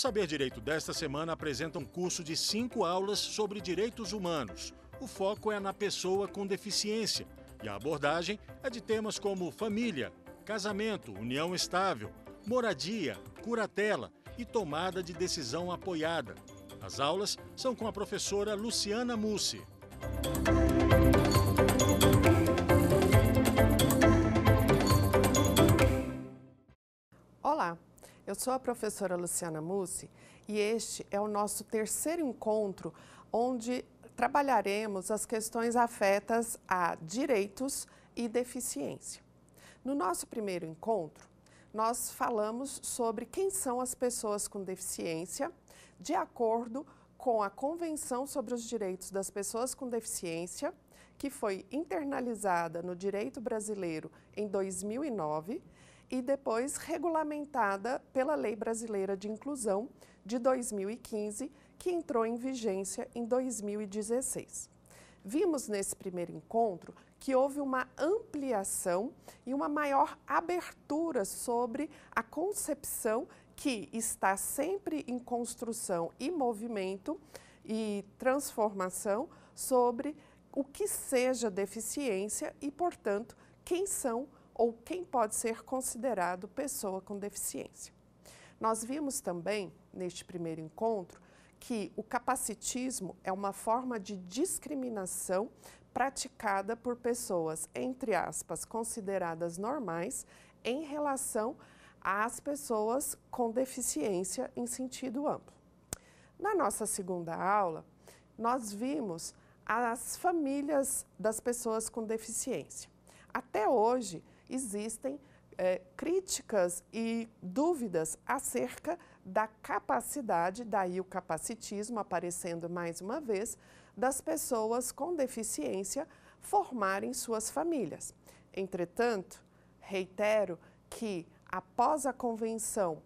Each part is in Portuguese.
Saber Direito desta semana apresenta um curso de 5 aulas sobre direitos humanos. O foco é na pessoa com deficiência e a abordagem é de temas como família, casamento, união estável, moradia, curatela e tomada de decisão apoiada. As aulas são com a professora Luciana Mussi. Olá, eu sou a professora Luciana Mussi e este é o nosso terceiro encontro onde trabalharemos as questões afetas a direitos e deficiência. No nosso primeiro encontro, nós falamos sobre quem são as pessoas com deficiência, de acordo com a Convenção sobre os Direitos das Pessoas com Deficiência, que foi internalizada no direito brasileiro em 2009 e depois regulamentada pela Lei Brasileira de Inclusão de 2015, que entrou em vigência em 2016. Vimos nesse primeiro encontro que houve uma ampliação e uma maior abertura sobre a concepção que está sempre em construção e movimento e transformação sobre o que seja deficiência e, portanto, quem são ou quem pode ser considerado pessoa com deficiência. Nós vimos também, neste primeiro encontro, que o capacitismo é uma forma de discriminação praticada por pessoas, entre aspas, consideradas normais, em relação às pessoas com deficiência em sentido amplo. Na nossa segunda aula, nós vimos as famílias das pessoas com deficiência. Até hoje, existem críticas e dúvidas acerca da capacidade, daí o capacitismo aparecendo mais uma vez, das pessoas com deficiência formarem suas famílias. Entretanto, reitero que após a convenção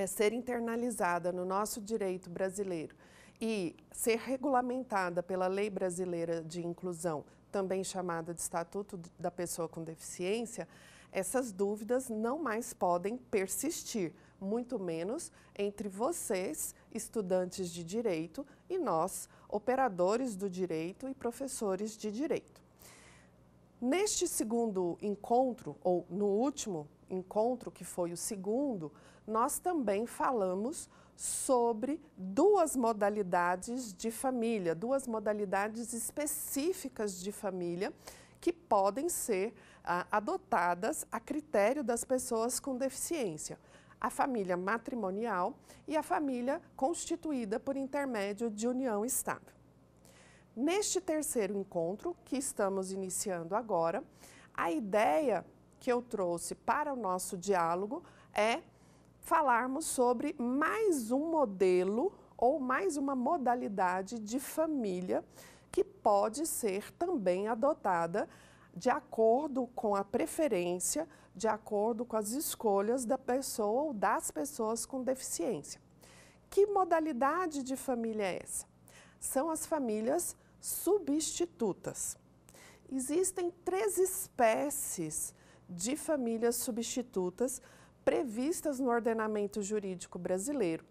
ser internalizada no nosso direito brasileiro e ser regulamentada pela Lei Brasileira de Inclusão, também chamada de Estatuto da Pessoa com Deficiência, essas dúvidas não mais podem persistir, muito menos entre vocês, estudantes de direito, e nós, operadores do direito e professores de direito. Neste segundo encontro, ou no último encontro, que foi o segundo, nós também falamos sobre duas modalidades de família, duas modalidades específicas de família que podem ser adotadas a critério das pessoas com deficiência. A família matrimonial e a família constituída por intermédio de união estável. Neste terceiro encontro, que estamos iniciando agora, a ideia que eu trouxe para o nosso diálogo é falarmos sobre mais um modelo ou mais uma modalidade de família que pode ser também adotada de acordo com a preferência, de acordo com as escolhas da pessoa ou das pessoas com deficiência. Que modalidade de família é essa? São as famílias substitutas. Existem 3 espécies de famílias substitutas previstas no ordenamento jurídico brasileiro,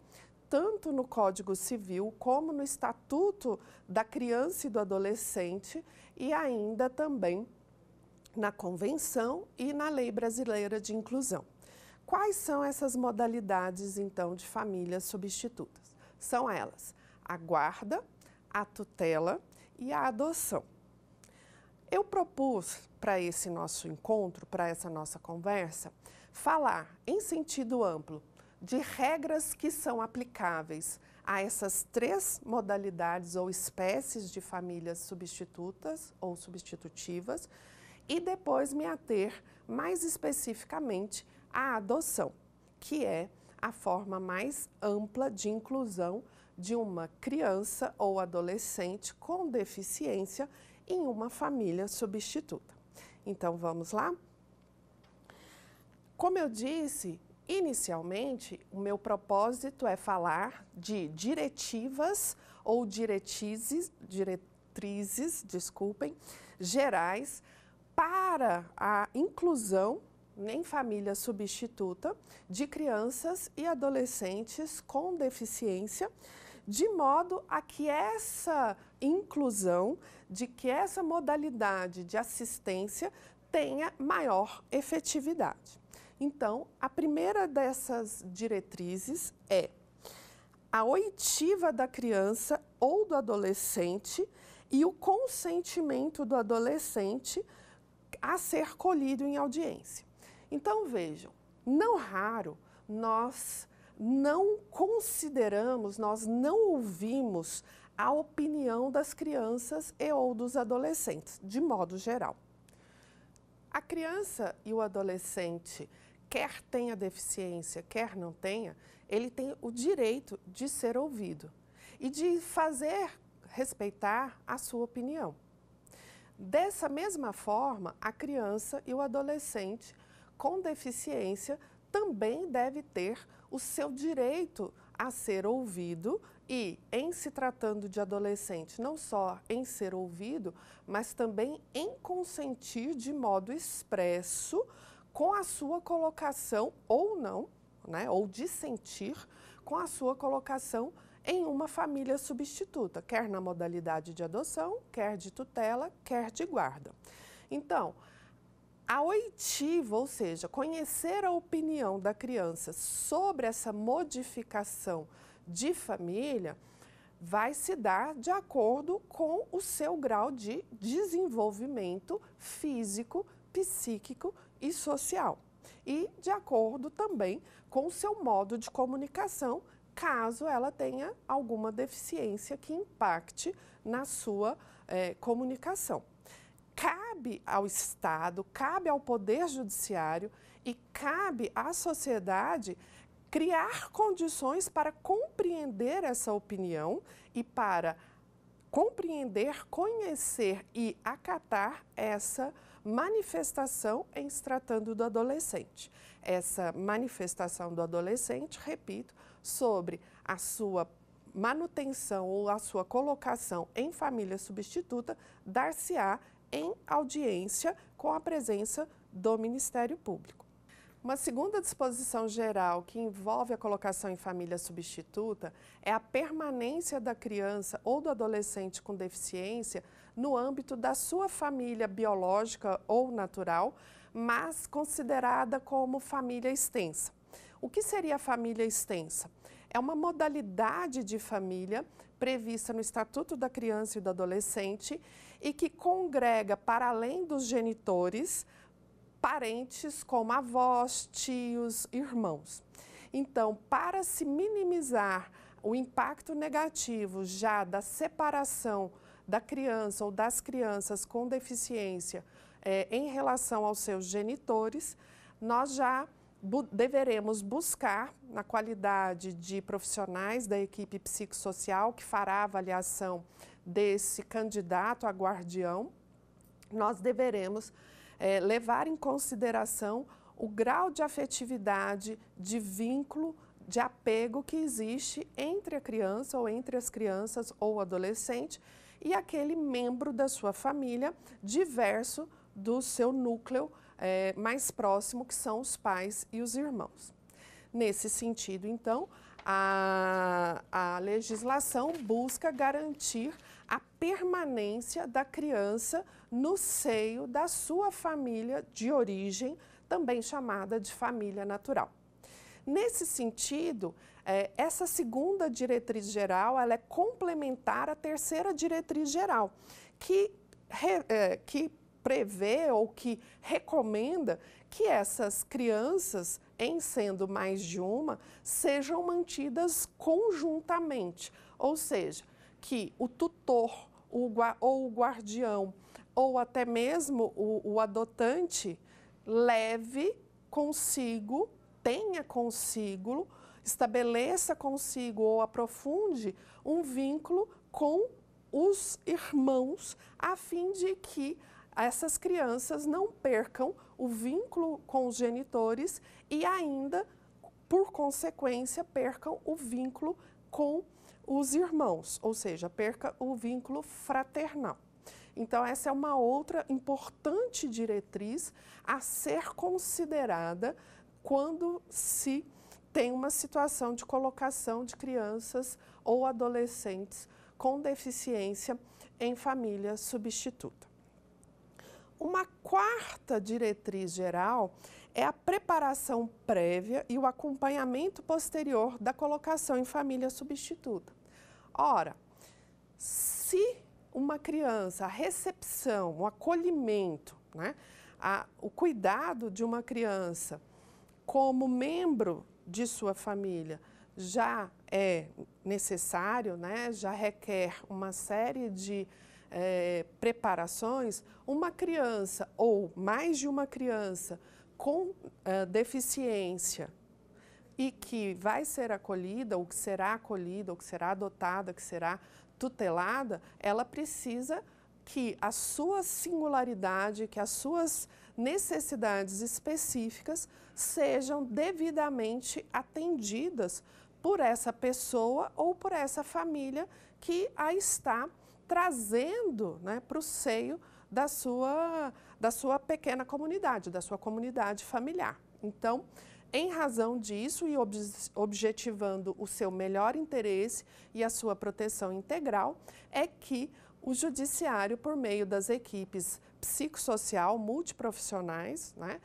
tanto no Código Civil como no Estatuto da Criança e do Adolescente e ainda também na Convenção e na Lei Brasileira de Inclusão. Quais são essas modalidades, então, de famílias substitutas? São elas a guarda, a tutela e a adoção. Eu propus para esse nosso encontro, para essa nossa conversa, falar em sentido amplo de regras que são aplicáveis a essas 3 modalidades ou espécies de famílias substitutas ou substitutivas e depois me ater mais especificamente à adoção, que é a forma mais ampla de inclusão de uma criança ou adolescente com deficiência em uma família substituta. Então, vamos lá? Como eu disse, inicialmente, o meu propósito é falar de diretivas ou diretrizes, gerais para a inclusão em família substituta de crianças e adolescentes com deficiência, de modo a que essa inclusão, de que essa modalidade de assistência tenha maior efetividade. Então, a primeira dessas diretrizes é a oitiva da criança ou do adolescente e o consentimento do adolescente a ser colhido em audiência. Então, vejam, não raro nós não consideramos, nós não ouvimos a opinião das crianças e ou dos adolescentes, de modo geral. A criança e o adolescente, quer tenha deficiência, quer não tenha, ele tem o direito de ser ouvido e de fazer respeitar a sua opinião. Dessa mesma forma, a criança e o adolescente com deficiência também deve ter o seu direito a ser ouvido e, em se tratando de adolescente, não só em ser ouvido, mas também em consentir de modo expresso com a sua colocação ou não, né, ou dissentir com a sua colocação em uma família substituta, quer na modalidade de adoção, quer de tutela, quer de guarda. Então, a oitiva, ou seja, conhecer a opinião da criança sobre essa modificação de família, vai se dar de acordo com o seu grau de desenvolvimento físico, psíquico e social. E de acordo também com o seu modo de comunicação, caso ela tenha alguma deficiência que impacte na sua comunicação. Cabe ao Estado, cabe ao Poder Judiciário e cabe à sociedade criar condições para compreender essa opinião e para compreender, conhecer e acatar essa manifestação em se tratando do adolescente. Essa manifestação do adolescente, repito, sobre a sua manutenção ou a sua colocação em família substituta, dar-se-á em audiência com a presença do Ministério Público. Uma segunda disposição geral que envolve a colocação em família substituta é a permanência da criança ou do adolescente com deficiência no âmbito da sua família biológica ou natural, mas considerada como família extensa. O que seria a família extensa? É uma modalidade de família prevista no Estatuto da Criança e do Adolescente e que congrega, para além dos genitores, parentes como avós, tios, irmãos. Então, para se minimizar o impacto negativo já da separação da criança ou das crianças com deficiência em relação aos seus genitores, nós já deveremos buscar, na qualidade de profissionais da equipe psicossocial que fará a avaliação desse candidato a guardião, nós deveremos levar em consideração o grau de afetividade, de vínculo, de apego que existe entre a criança ou entre as crianças ou adolescente e aquele membro da sua família diverso do seu núcleo mais próximo, que são os pais e os irmãos. Nesse sentido, então, a legislação busca garantir a permanência da criança no seio da sua família de origem, também chamada de família natural. Nesse sentido, essa segunda diretriz geral, ela é complementar à terceira diretriz geral, que prevê ou que recomenda que essas crianças, em sendo mais de uma, sejam mantidas conjuntamente, ou seja, que o tutor ou o guardião ou até mesmo o adotante leve consigo, tenha consigo, estabeleça consigo ou aprofunde um vínculo com os irmãos, a fim de que essas crianças não percam o vínculo com os genitores e ainda, por consequência, percam o vínculo com os irmãos, ou seja, perca o vínculo fraternal. Então, essa é uma outra importante diretriz a ser considerada quando se tem uma situação de colocação de crianças ou adolescentes com deficiência em família substituta. Uma quarta diretriz geral é a preparação prévia e o acompanhamento posterior da colocação em família substituta. Ora, se uma criança, a recepção, o acolhimento, né, o cuidado de uma criança como membro de sua família já é necessário, né, já requer uma série de preparações, uma criança ou mais de uma criança com deficiência e que vai ser acolhida, ou que será acolhida, ou que será adotada, que será tutelada, ela precisa que a sua singularidade, que as suas necessidades específicas sejam devidamente atendidas por essa pessoa ou por essa família que a está trazendo, né, para o seio da sua pequena comunidade, da sua comunidade familiar. Então, em razão disso e objetivando o seu melhor interesse e a sua proteção integral, é que o judiciário, por meio das equipes psicossocial multiprofissionais, né,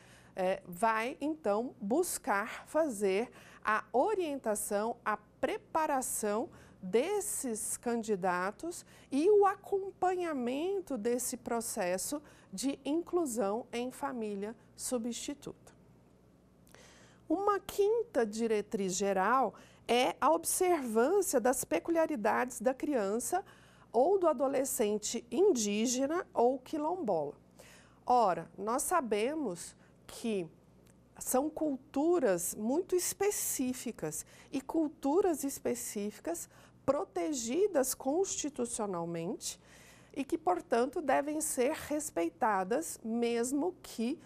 vai então buscar fazer a orientação, a preparação desses candidatos e o acompanhamento desse processo de inclusão em família substituta. Uma quinta diretriz geral é a observância das peculiaridades da criança ou do adolescente indígena ou quilombola. Ora, nós sabemos que são culturas muito específicas e culturas específicas protegidas constitucionalmente e que, portanto, devem ser respeitadas, mesmo que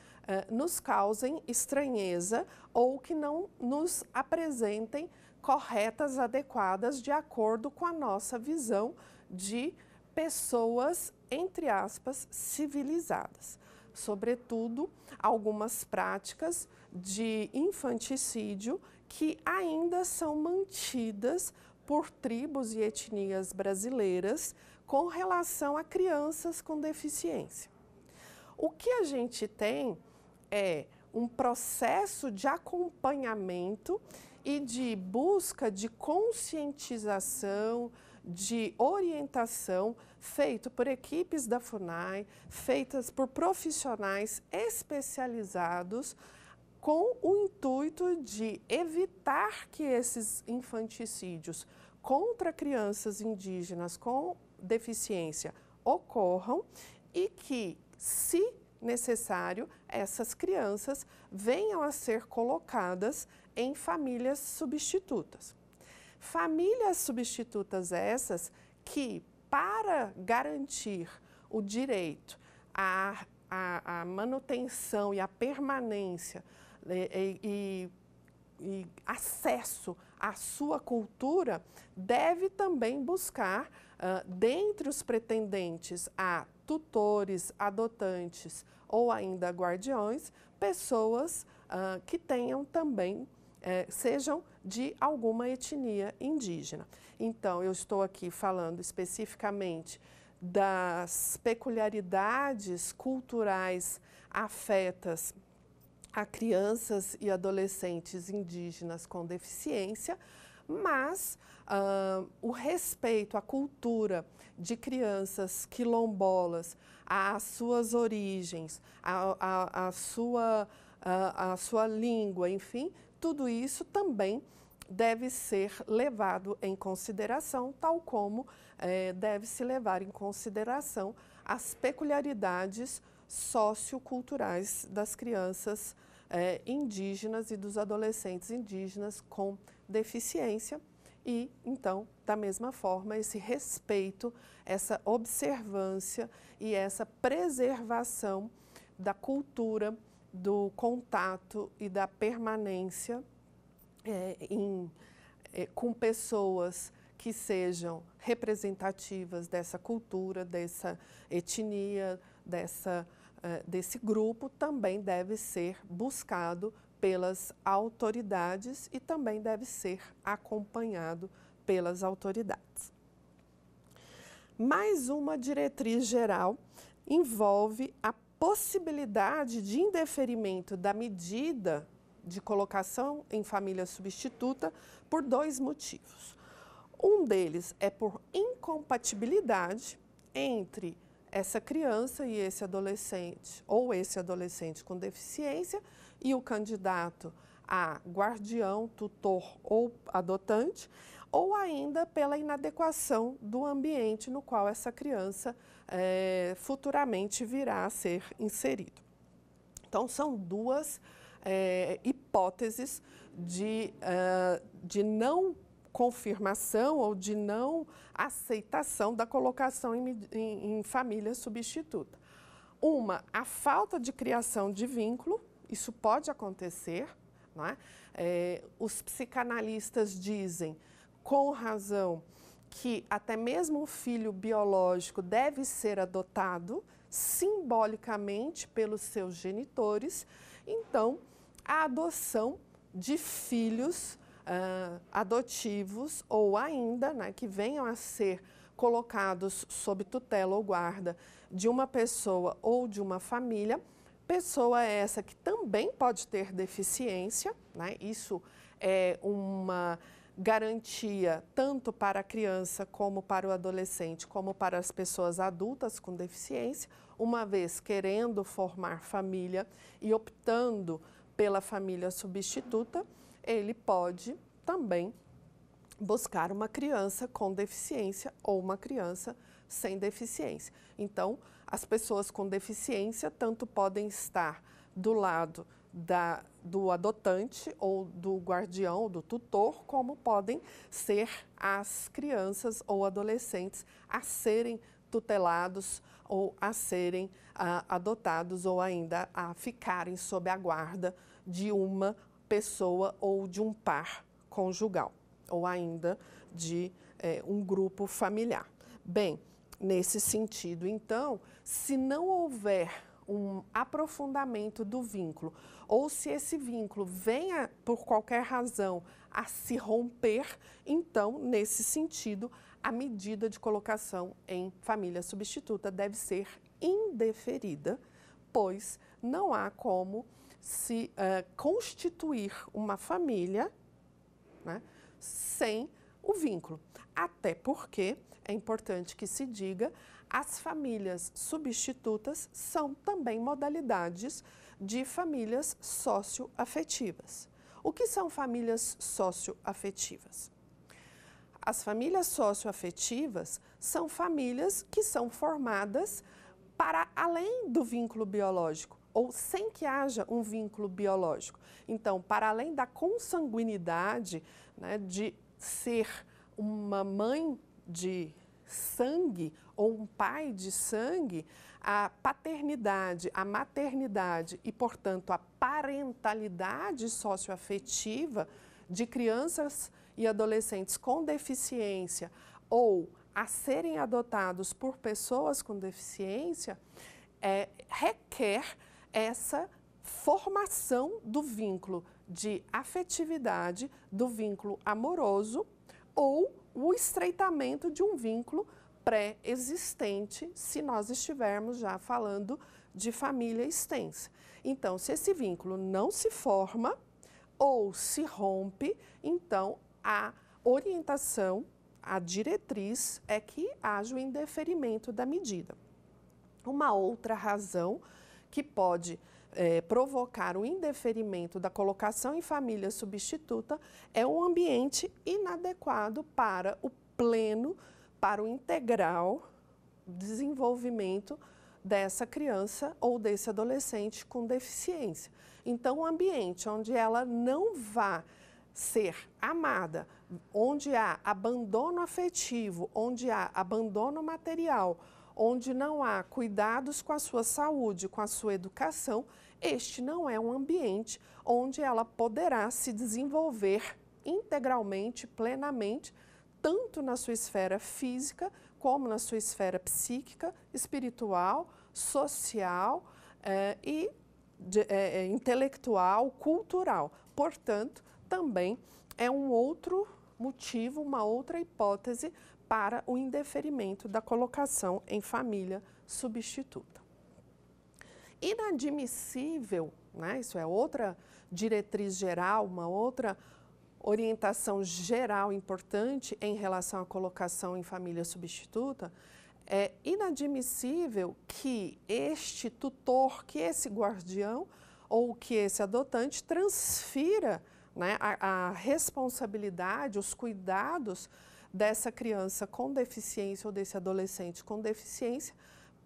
nos causem estranheza ou que não nos apresentem corretas, adequadas, de acordo com a nossa visão de pessoas, entre aspas, civilizadas. Sobretudo, algumas práticas de infanticídio que ainda são mantidas por tribos e etnias brasileiras com relação a crianças com deficiência. O que a gente tem é um processo de acompanhamento e de busca de conscientização, de orientação, feito por equipes da FUNAI, feitas por profissionais especializados, com o intuito de evitar que esses infanticídios contra crianças indígenas com deficiência ocorram e que, se necessário, essas crianças venham a ser colocadas em famílias substitutas. Famílias substitutas essas que, para garantir o direito à manutenção e à permanência e acesso à sua cultura, deve também buscar, dentre os pretendentes a tutores, adotantes ou ainda guardiões, pessoas que tenham também, sejam de alguma etnia indígena. Então, eu estou aqui falando especificamente das peculiaridades culturais afetas a crianças e adolescentes indígenas com deficiência, mas o respeito à cultura de crianças quilombolas, às suas origens, à sua língua, enfim, tudo isso também deve ser levado em consideração, tal como deve-se levar em consideração as peculiaridades socioculturais das crianças indígenas e dos adolescentes indígenas com deficiência e, então, da mesma forma, esse respeito, essa observância e essa preservação da cultura, do contato e da permanência com pessoas que sejam representativas dessa cultura, dessa etnia, desse grupo, também deve ser buscado pelas autoridades e também deve ser acompanhado pelas autoridades. Mais uma diretriz geral envolve a possibilidade de indeferimento da medida de colocação em família substituta por dois motivos. Um deles é por incompatibilidade entre essa criança e esse adolescente, ou esse adolescente com deficiência, e o candidato a guardião, tutor ou adotante, ou ainda pela inadequação do ambiente no qual essa criança futuramente virá a ser inserido. Então, são duas hipóteses de não confirmação ou de não aceitação da colocação em família substituta. Uma, a falta de criação de vínculo, isso pode acontecer, não é? Os psicanalistas dizem, com razão, que até mesmo um filho biológico deve ser adotado simbolicamente pelos seus genitores. Então, a adoção de filhos adotivos ou ainda, né, que venham a ser colocados sob tutela ou guarda de uma pessoa ou de uma família, pessoa essa que também pode ter deficiência, né? Isso é uma garantia tanto para a criança como para o adolescente, como para as pessoas adultas com deficiência, uma vez querendo formar família e optando pela família substituta, ele pode também buscar uma criança com deficiência ou uma criança sem deficiência. Então, as pessoas com deficiência tanto podem estar do lado do adotante ou do guardião, do tutor, como podem ser as crianças ou adolescentes a serem tutelados ou a serem adotados ou ainda a ficarem sob a guarda de uma pessoa ou de um par conjugal ou ainda de um grupo familiar. Bem, nesse sentido, então, se não houver um aprofundamento do vínculo, ou se esse vínculo venha, por qualquer razão, a se romper, então, nesse sentido, a medida de colocação em família substituta deve ser indeferida, pois não há como se constituir uma família, né, sem o vínculo. Até porque, é importante que se diga, as famílias substitutas são também modalidades de famílias socioafetivas. O que são famílias socioafetivas? As famílias socioafetivas são famílias que são formadas para além do vínculo biológico, ou sem que haja um vínculo biológico. Então, para além da consanguinidade, né, de ser uma mãe de sangue ou um pai de sangue, a paternidade, a maternidade e, portanto, a parentalidade socioafetiva de crianças e adolescentes com deficiência ou a serem adotados por pessoas com deficiência, requer essa formação do vínculo de afetividade, do vínculo amoroso ou o estreitamento de um vínculo pré-existente, se nós estivermos já falando de família extensa. Então, se esse vínculo não se forma ou se rompe, então a orientação, a diretriz é que haja o indeferimento da medida. Uma outra razão que pode provocar o indeferimento da colocação em família substituta é um ambiente inadequado para o pleno, para o integral desenvolvimento dessa criança ou desse adolescente com deficiência. Então, um ambiente onde ela não vá ser amada, onde há abandono afetivo, onde há abandono material, onde não há cuidados com a sua saúde, com a sua educação, este não é um ambiente onde ela poderá se desenvolver integralmente, plenamente, tanto na sua esfera física, como na sua esfera psíquica, espiritual, social e intelectual, cultural. Portanto, também é um outro motivo, uma outra hipótese para o indeferimento da colocação em família substituta. Inadmissível, né? Isso é outra diretriz geral, uma outra orientação geral importante em relação à colocação em família substituta, é inadmissível que este tutor, que esse guardião ou que esse adotante transfira, né, a responsabilidade, os cuidados dessa criança com deficiência ou desse adolescente com deficiência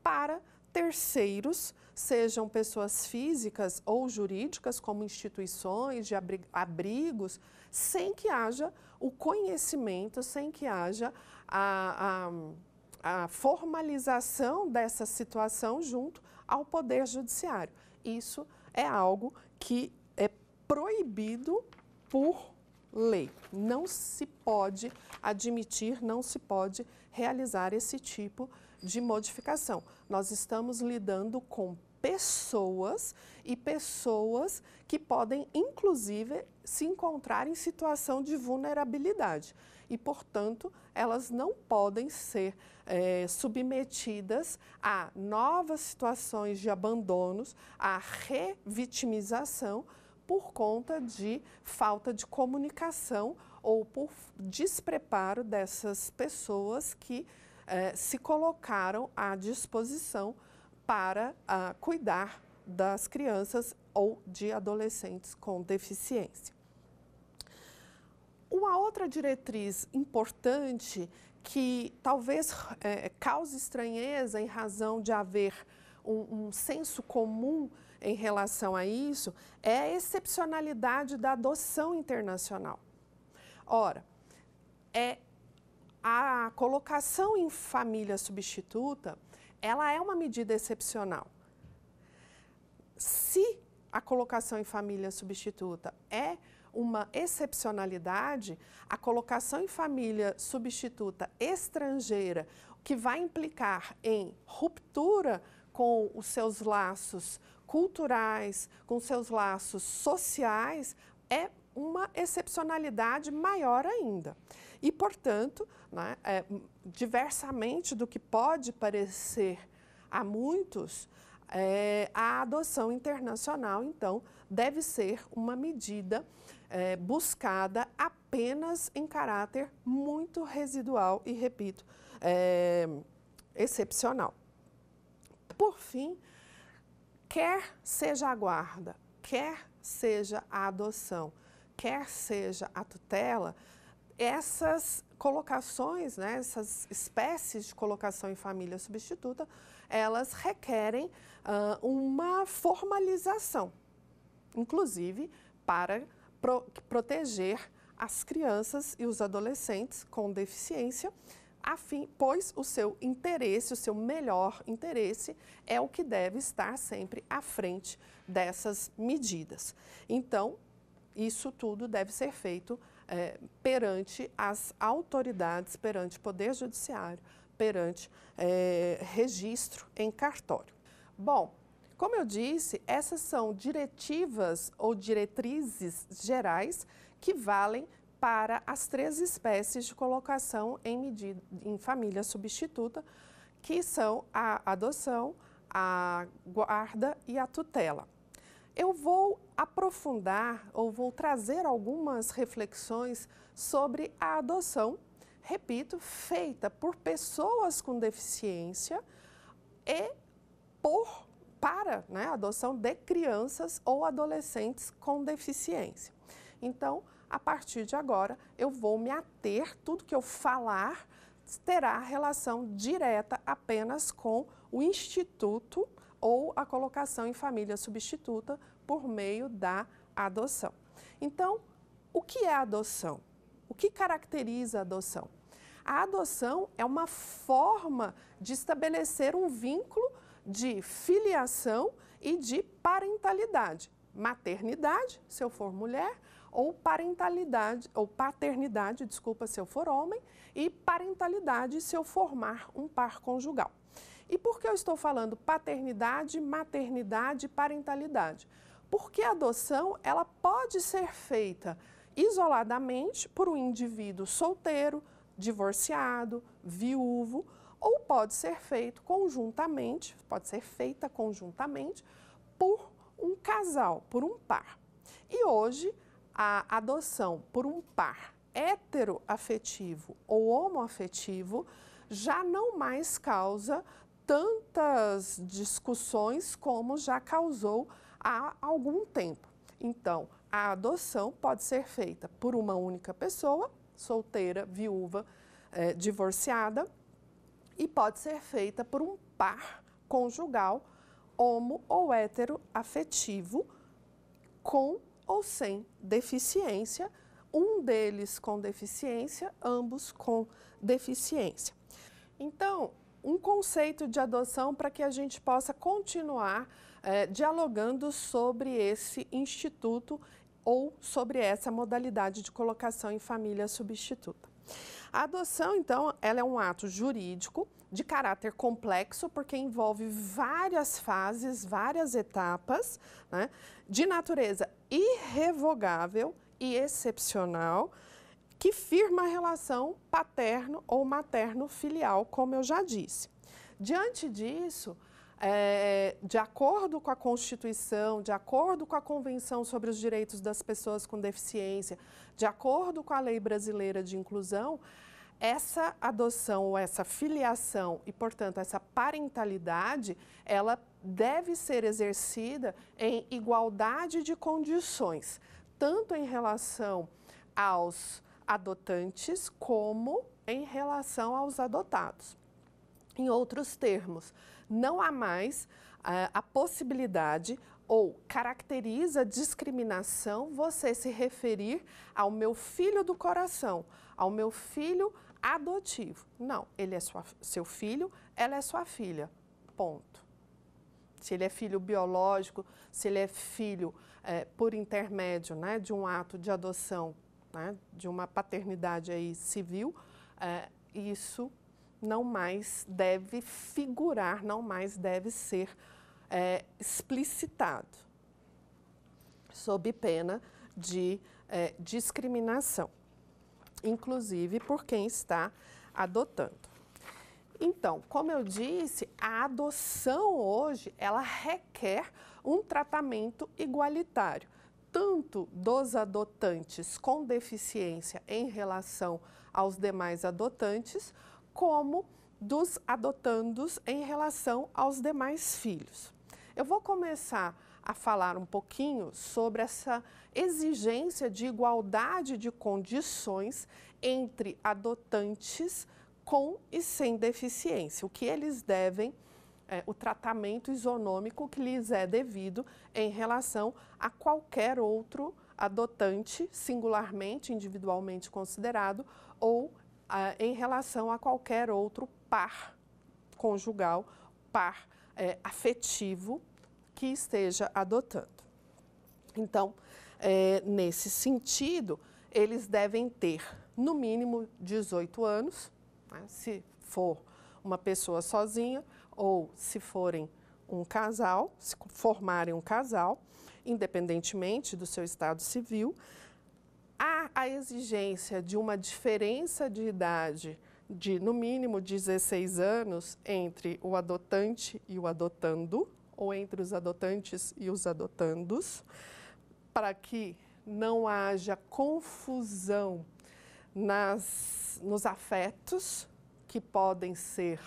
para terceiros, sejam pessoas físicas ou jurídicas, como instituições de abrigos, sem que haja o conhecimento, sem que haja a formalização dessa situação junto ao Poder Judiciário. Isso é algo que é proibido por lei. Não se pode admitir, não se pode realizar esse tipo de modificação. Nós estamos lidando com pessoas e pessoas que podem, inclusive, se encontrar em situação de vulnerabilidade e, portanto, elas não podem ser submetidas a novas situações de abandonos, a revitimização por conta de falta de comunicação ou por despreparo dessas pessoas que se colocaram à disposição para cuidar das crianças ou de adolescentes com deficiência. Uma outra diretriz importante que talvez cause estranheza em razão de haver um senso comum em relação a isso é a excepcionalidade da adoção internacional. Ora, a colocação em família substituta, ela é uma medida excepcional. Se a colocação em família substituta é uma excepcionalidade, a colocação em família substituta estrangeira, que vai implicar em ruptura com os seus laços culturais, com seus laços sociais, é uma excepcionalidade maior ainda. E, portanto, né, diversamente do que pode parecer a muitos, a adoção internacional, então, deve ser uma medida buscada apenas em caráter muito residual e, repito, excepcional. Por fim, quer seja a guarda, quer seja a adoção, quer seja a tutela, essas colocações, né, essas espécies de colocação em família substituta, elas requerem uma formalização, inclusive para proteger as crianças e os adolescentes com deficiência, pois o seu interesse, o seu melhor interesse é o que deve estar sempre à frente dessas medidas. Então, isso tudo deve ser feito perante as autoridades, perante o Poder Judiciário, perante registro em cartório. Bom, como eu disse, essas são diretivas ou diretrizes gerais que valem para as 3 espécies de colocação em família substituta, que são a adoção, a guarda e a tutela. Eu vou aprofundar ou vou trazer algumas reflexões sobre a adoção, repito, feita por pessoas com deficiência e para a adoção de crianças ou adolescentes com deficiência. Então, a partir de agora, eu vou me ater, tudo que eu falar terá relação direta apenas com o instituto ou a colocação em família substituta por meio da adoção. Então, o que é a adoção? O que caracteriza a adoção? A adoção é uma forma de estabelecer um vínculo de filiação e de parentalidade. Maternidade, se eu for mulher, ou parentalidade, ou paternidade, desculpa, se eu for homem, e parentalidade se eu formar um par conjugal. E por que eu estou falando paternidade, maternidade e parentalidade? Porque a adoção, ela pode ser feita isoladamente por um indivíduo solteiro, divorciado, viúvo, ou pode ser feita conjuntamente por um casal, por um par. E hoje, a adoção por um par heteroafetivo ou homoafetivo já não mais causa tantas discussões como já causou há algum tempo. Então, a adoção pode ser feita por uma única pessoa, solteira, viúva, divorciada, e pode ser feita por um par conjugal, homo ou heteroafetivo, com ou sem deficiência, um deles com deficiência, ambos com deficiência. Então, um conceito de adoção para que a gente possa continuar dialogando sobre esse instituto ou sobre essa modalidade de colocação em família substituta. A adoção, então, ela é um ato jurídico de caráter complexo, porque envolve várias fases, várias etapas, né, de natureza irrevogável e excepcional, que firma a relação paterno ou materno-filial, como eu já disse. Diante disso, de acordo com a Constituição, de acordo com a Convenção sobre os Direitos das Pessoas com Deficiência, de acordo com a Lei Brasileira de Inclusão, essa adoção ou essa filiação e, portanto, essa parentalidade, ela deve ser exercida em igualdade de condições, tanto em relação aos adotantes como em relação aos adotados. Em outros termos, não há mais a possibilidade ou caracteriza discriminação você se referir ao meu filho do coração, ao meu filho adotivo. Não, ele é seu filho, ela é sua filha, ponto. Se ele é filho biológico, se ele é filho por intermédio, né, de um ato de adoção, né, de uma paternidade aí civil, isso não mais deve figurar, não mais deve ser explicitado, sob pena de discriminação, inclusive por quem está adotando. Então, como eu disse, a adoção hoje, ela requer um tratamento igualitário, tanto dos adotantes com deficiência em relação aos demais adotantes, como dos adotandos em relação aos demais filhos. Eu vou começar a falar um pouquinho sobre essa exigência de igualdade de condições entre adotantes com e sem deficiência, o que eles devem, o tratamento isonômico que lhes é devido em relação a qualquer outro adotante, singularmente, individualmente considerado, ou em relação a qualquer outro par conjugal, par afetivo que esteja adotando. Então, nesse sentido, eles devem ter, no mínimo, 18 anos, né, se for uma pessoa sozinha ou se forem um casal, se formarem um casal, independentemente do seu estado civil. Há a exigência de uma diferença de idade de, no mínimo, 16 anos entre o adotante e o adotando, ou entre os adotantes e os adotandos, para que não haja confusão nos afetos que podem ser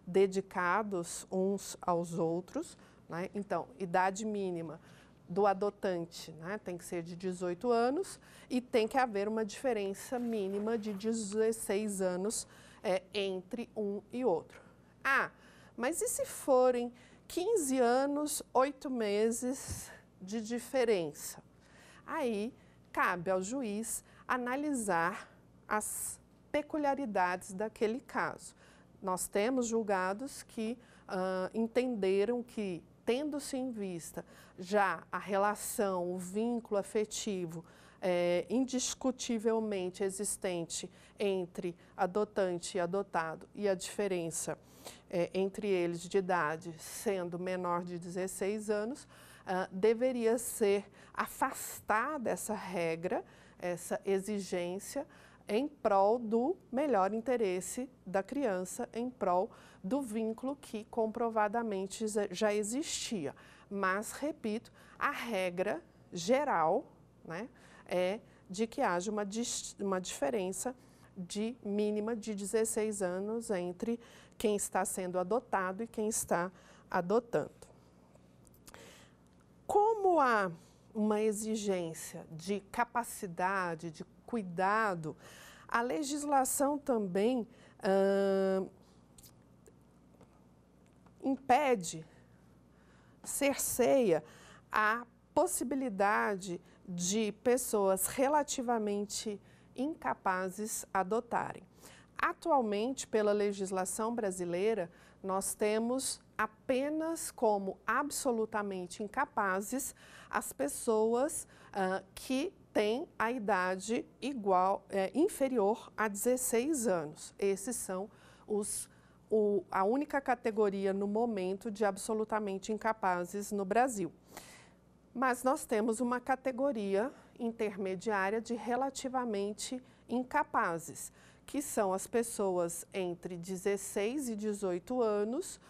dedicados uns aos outros, né? Então, idade mínima do adotante, né, tem que ser de 18 anos e tem que haver uma diferença mínima de 16 anos entre um e outro. Ah, mas e se forem 15 anos, 8 meses de diferença? Aí cabe ao juiz analisar as peculiaridades daquele caso. Nós temos julgados que entenderam que, tendo-se em vista já a relação, o vínculo afetivo indiscutivelmente existente entre adotante e adotado e a diferença entre eles de idade sendo menor de 16 anos, deveria ser afastada essa regra, essa exigência, em prol do melhor interesse da criança, em prol do vínculo que comprovadamente já existia. Mas, repito, a regra geral, né, é de que haja uma diferença mínima de 16 anos entre quem está sendo adotado e quem está adotando. Como há uma exigência de capacidade, de cuidado, a legislação também impede, cerceia a possibilidade de pessoas relativamente incapazes adotarem. Atualmente, pela legislação brasileira, nós temos apenas como absolutamente incapazes as pessoas que têm a idade inferior a 16 anos. Esses são a única categoria no momento de absolutamente incapazes no Brasil. Mas nós temos uma categoria intermediária de relativamente incapazes, que são as pessoas entre 16 e 18 anos,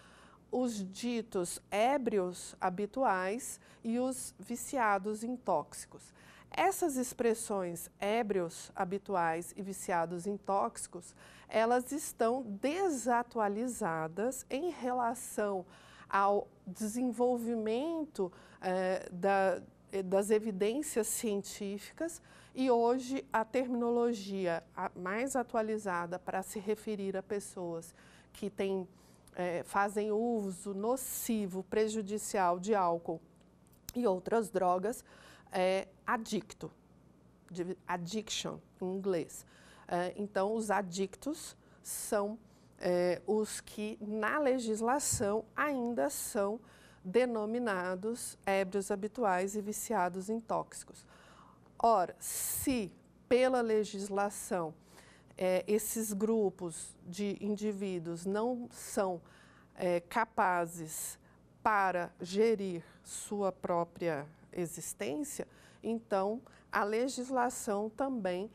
os ditos ébrios habituais e os viciados em tóxicos. Essas expressões ébrios habituais e viciados em tóxicos, elas estão desatualizadas em relação ao desenvolvimento das evidências científicas, e hoje a terminologia mais atualizada para se referir a pessoas que fazem uso nocivo, prejudicial de álcool e outras drogas é addiction em inglês. Então, os adictos são os que na legislação ainda são denominados ébrios habituais e viciados em tóxicos. Ora, se pela legislação esses grupos de indivíduos não são capazes para gerir sua própria existência, então a legislação também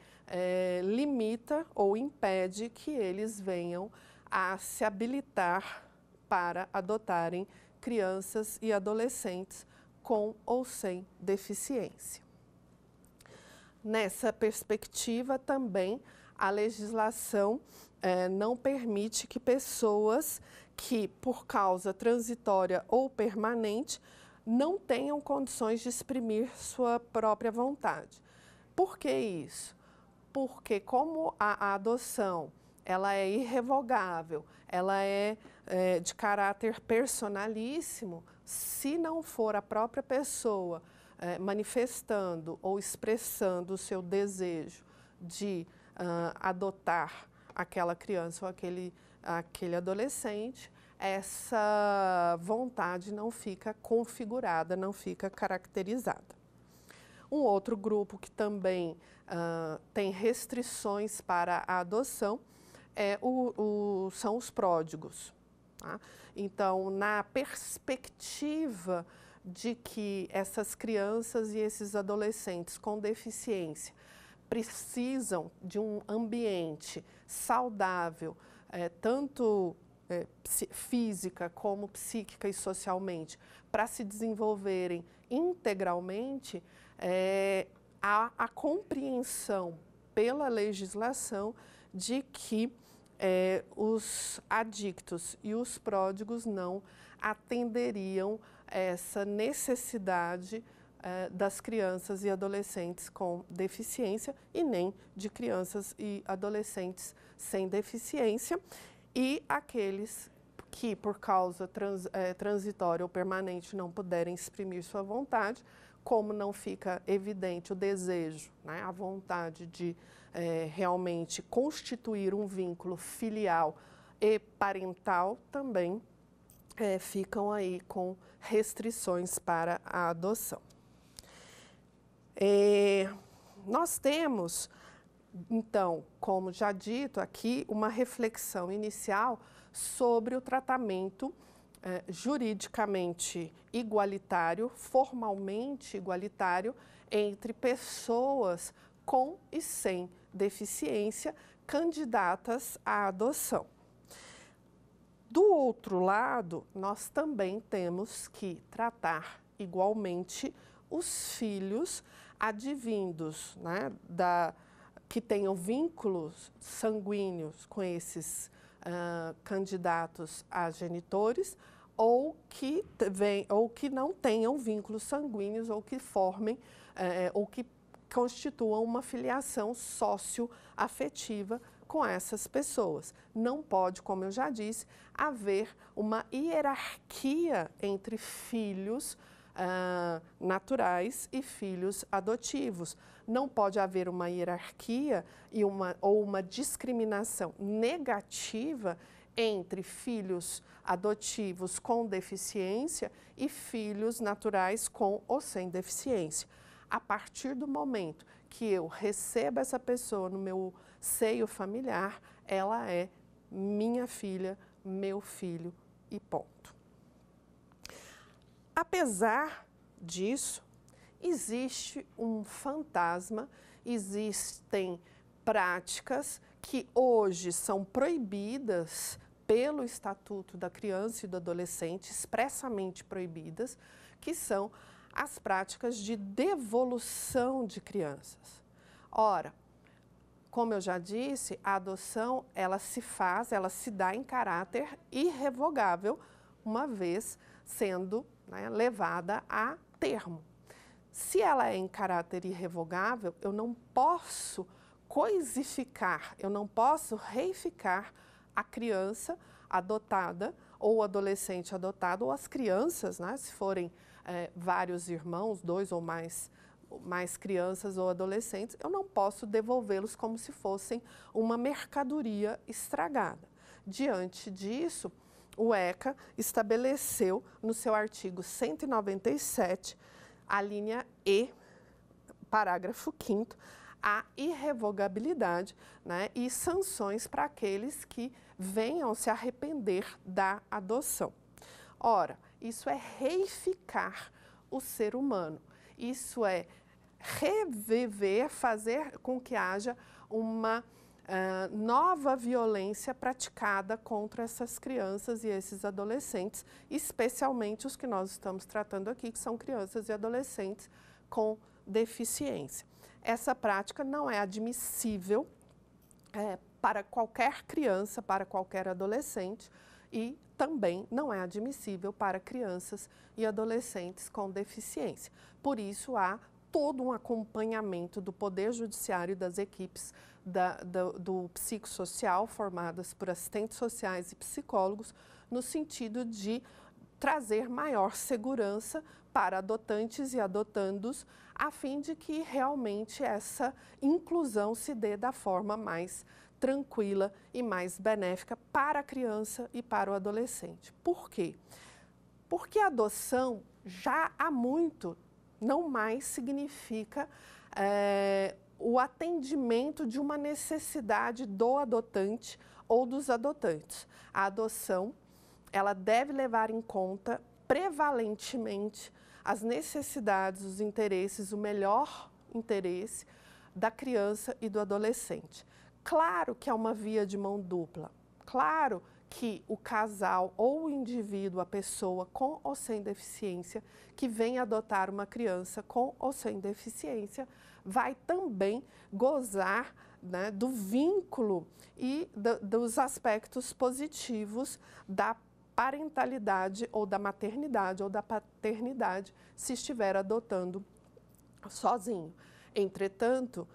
limita ou impede que eles venham a se habilitar para adotarem crianças e adolescentes com ou sem deficiência. Nessa perspectiva, também, a legislação não permite que pessoas que, por causa transitória ou permanente, não tenham condições de exprimir sua própria vontade. Por que isso? Porque como a adoção ela é irrevogável, ela é de caráter personalíssimo, se não for a própria pessoa manifestando ou expressando o seu desejo de adotar aquela criança ou aquele adolescente, essa vontade não fica configurada, não fica caracterizada. Um outro grupo que também tem restrições para a adoção são os pródigos. Tá? Então, na perspectiva de que essas crianças e esses adolescentes com deficiência precisam de um ambiente saudável, tanto física como psíquica e socialmente, para se desenvolverem integralmente, há a compreensão pela legislação de que os adictos e os pródigos não atenderiam essa necessidade das crianças e adolescentes com deficiência e nem de crianças e adolescentes sem deficiência, e aqueles que por causa transitória ou permanente não puderem exprimir sua vontade, como não fica evidente o desejo, né, a vontade de realmente constituir um vínculo filial e parental, também ficam aí com restrições para a adoção. nós temos, então, como já dito aqui, uma reflexão inicial sobre o tratamento juridicamente igualitário, formalmente igualitário, entre pessoas com e sem deficiência candidatas à adoção. Do outro lado, nós também temos que tratar igualmente os filhos advindos, né, que tenham vínculos sanguíneos com esses candidatos a genitores, ou que não tenham vínculos sanguíneos, ou que formem, ou que constituam uma filiação socioafetiva com essas pessoas. Não pode, como eu já disse, haver uma hierarquia entre filhos naturais e filhos adotivos. Não pode haver uma hierarquia ou uma discriminação negativa entre filhos adotivos com deficiência e filhos naturais com ou sem deficiência. A partir do momento que eu recebo essa pessoa no meu seio familiar, ela é minha filha, meu filho e ponto. Apesar disso, existe um fantasma, existem práticas que hoje são proibidas pelo Estatuto da Criança e do Adolescente, expressamente proibidas, que são as práticas de devolução de crianças. Ora, como eu já disse, a adoção, ela se dá em caráter irrevogável, uma vez sendo, né, levada a termo. Se ela é em caráter irrevogável, eu não posso coisificar, eu não posso reificar a criança adotada ou o adolescente adotado, ou as crianças, né, se forem vários irmãos, 2 ou mais crianças ou adolescentes, eu não posso devolvê-los como se fossem uma mercadoria estragada. Diante disso, o ECA estabeleceu no seu artigo 197, a linha E, parágrafo 5º, a irrevogabilidade, né, e sanções para aqueles que venham se arrepender da adoção. Ora, isso é reificar o ser humano, isso é reviver, fazer com que haja uma nova violência praticada contra essas crianças e esses adolescentes, especialmente os que nós estamos tratando aqui, que são crianças e adolescentes com deficiência. Essa prática não é admissível para qualquer criança, para qualquer adolescente, e também não é admissível para crianças e adolescentes com deficiência. Por isso, há todo um acompanhamento do Poder Judiciário e das equipes do psicossocial, formadas por assistentes sociais e psicólogos, no sentido de trazer maior segurança para adotantes e adotandos, a fim de que realmente essa inclusão se dê da forma mais tranquila e mais benéfica para a criança e para o adolescente. Por quê? Porque a adoção já há muito não mais significa o atendimento de uma necessidade do adotante ou dos adotantes. A adoção, ela deve levar em conta prevalentemente as necessidades, os interesses, o melhor interesse da criança e do adolescente. Claro que é uma via de mão dupla, claro que o casal ou o indivíduo, a pessoa com ou sem deficiência, que vem adotar uma criança com ou sem deficiência, vai também gozar, né, do vínculo e dos aspectos positivos da parentalidade ou da maternidade ou da paternidade, se estiver adotando sozinho. Entretanto,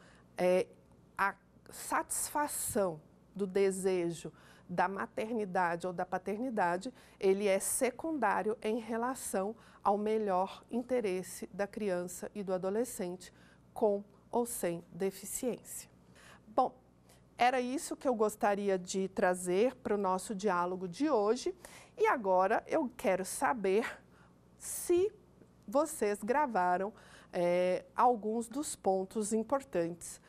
a satisfação do desejo da maternidade ou da paternidade, ele é secundário em relação ao melhor interesse da criança e do adolescente com ou sem deficiência. Bom, era isso que eu gostaria de trazer para o nosso diálogo de hoje, e agora eu quero saber se vocês gravaram alguns dos pontos importantes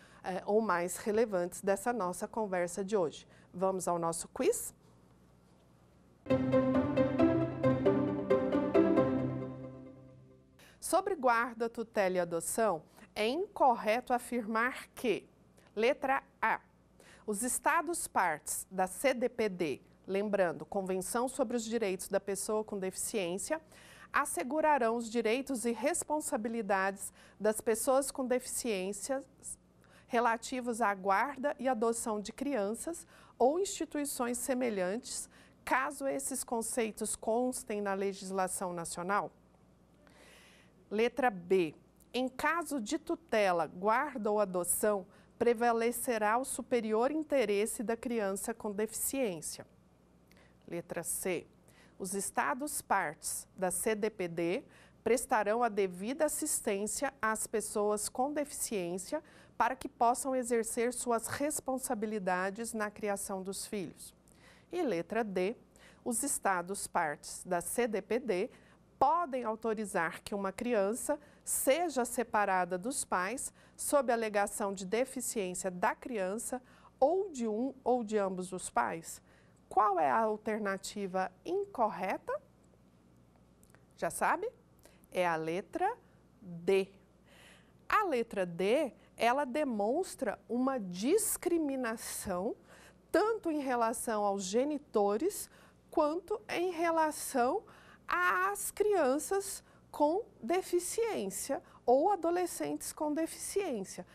ou mais relevantes dessa nossa conversa de hoje. Vamos ao nosso quiz? Sobre guarda, tutela e adoção, é incorreto afirmar que, letra A, os Estados partes da CDPD, lembrando, Convenção sobre os Direitos da Pessoa com Deficiência, assegurarão os direitos e responsabilidades das pessoas com deficiência relativos à guarda e adoção de crianças ou instituições semelhantes, caso esses conceitos constem na legislação nacional. Letra B. Em caso de tutela, guarda ou adoção, prevalecerá o superior interesse da criança com deficiência. Letra C. Os Estados partes da CDPD prestarão a devida assistência às pessoas com deficiência para que possam exercer suas responsabilidades na criação dos filhos. E letra D. Os Estados partes da CDPD podem autorizar que uma criança seja separada dos pais sob a alegação de deficiência da criança ou de um ou de ambos os pais. Qual é a alternativa incorreta? Já sabe? É a letra D. A letra D, ela demonstra uma discriminação tanto em relação aos genitores quanto em relação às crianças com deficiência ou adolescentes com deficiência.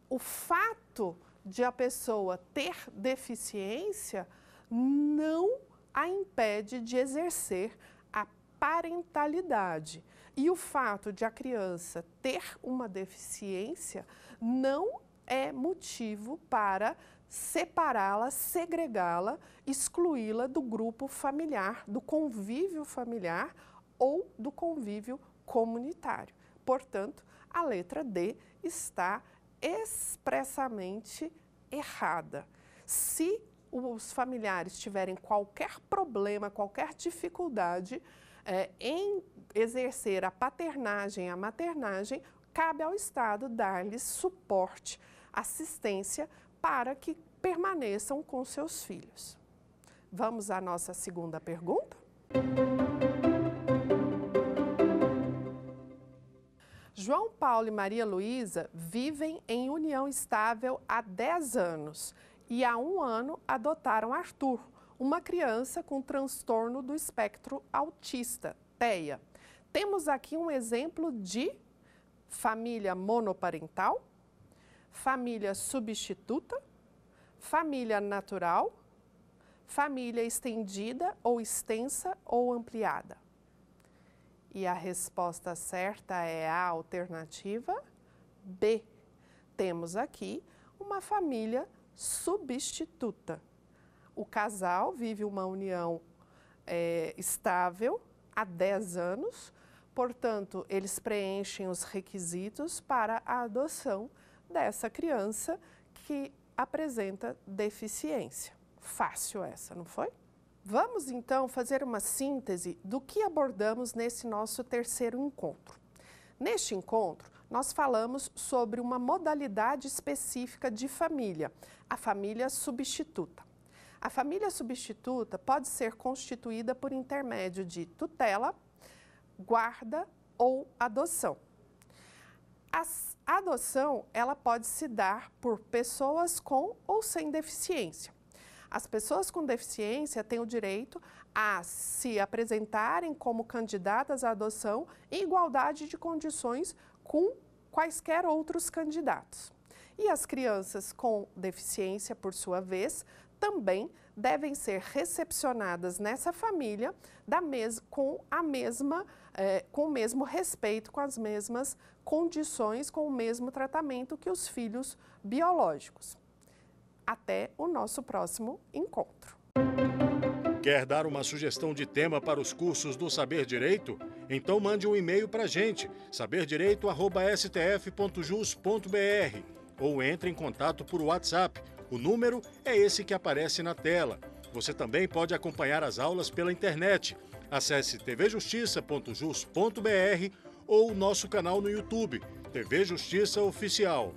O fato de a pessoa ter deficiência não a impede de exercer a parentalidade. E o fato de a criança ter uma deficiência não é motivo para separá-la, segregá-la, excluí-la do grupo familiar, do convívio familiar ou do convívio comunitário. Portanto, a letra D está expressamente errada. Se os familiares tiverem qualquer problema, qualquer dificuldade em exercer a paternagem e a maternagem, cabe ao Estado dar-lhes suporte, assistência para que permaneçam com seus filhos. Vamos à nossa segunda pergunta? João Paulo e Maria Luísa vivem em união estável há 10 anos e há 1 ano adotaram Arthur, uma criança com transtorno do espectro autista, TEA. Temos aqui um exemplo de família monoparental, família substituta, família natural, família estendida ou extensa ou ampliada. E a resposta certa é a alternativa B. Temos aqui uma família substituta. O casal vive uma união estável há 10 anos, portanto, eles preenchem os requisitos para a adoção dessa criança que apresenta deficiência. Fácil essa, não foi? Vamos então fazer uma síntese do que abordamos nesse nosso terceiro encontro. Neste encontro, nós falamos sobre uma modalidade específica de família, a família substituta. A família substituta pode ser constituída por intermédio de tutela, guarda ou adoção. A adoção, ela pode se dar por pessoas com ou sem deficiência. As pessoas com deficiência têm o direito a se apresentarem como candidatas à adoção em igualdade de condições com quaisquer outros candidatos. E as crianças com deficiência, por sua vez, também devem ser recepcionadas nessa família com o mesmo respeito, com as mesmas condições, com o mesmo tratamento que os filhos biológicos. Até o nosso próximo encontro. Quer dar uma sugestão de tema para os cursos do Saber Direito? Então mande um e-mail para a gente, saberdireito@stf.jus.br, ou entre em contato por WhatsApp. O número é esse que aparece na tela. Você também pode acompanhar as aulas pela internet. Acesse tvjustiça.jus.br ou nosso canal no YouTube, TV Justiça Oficial.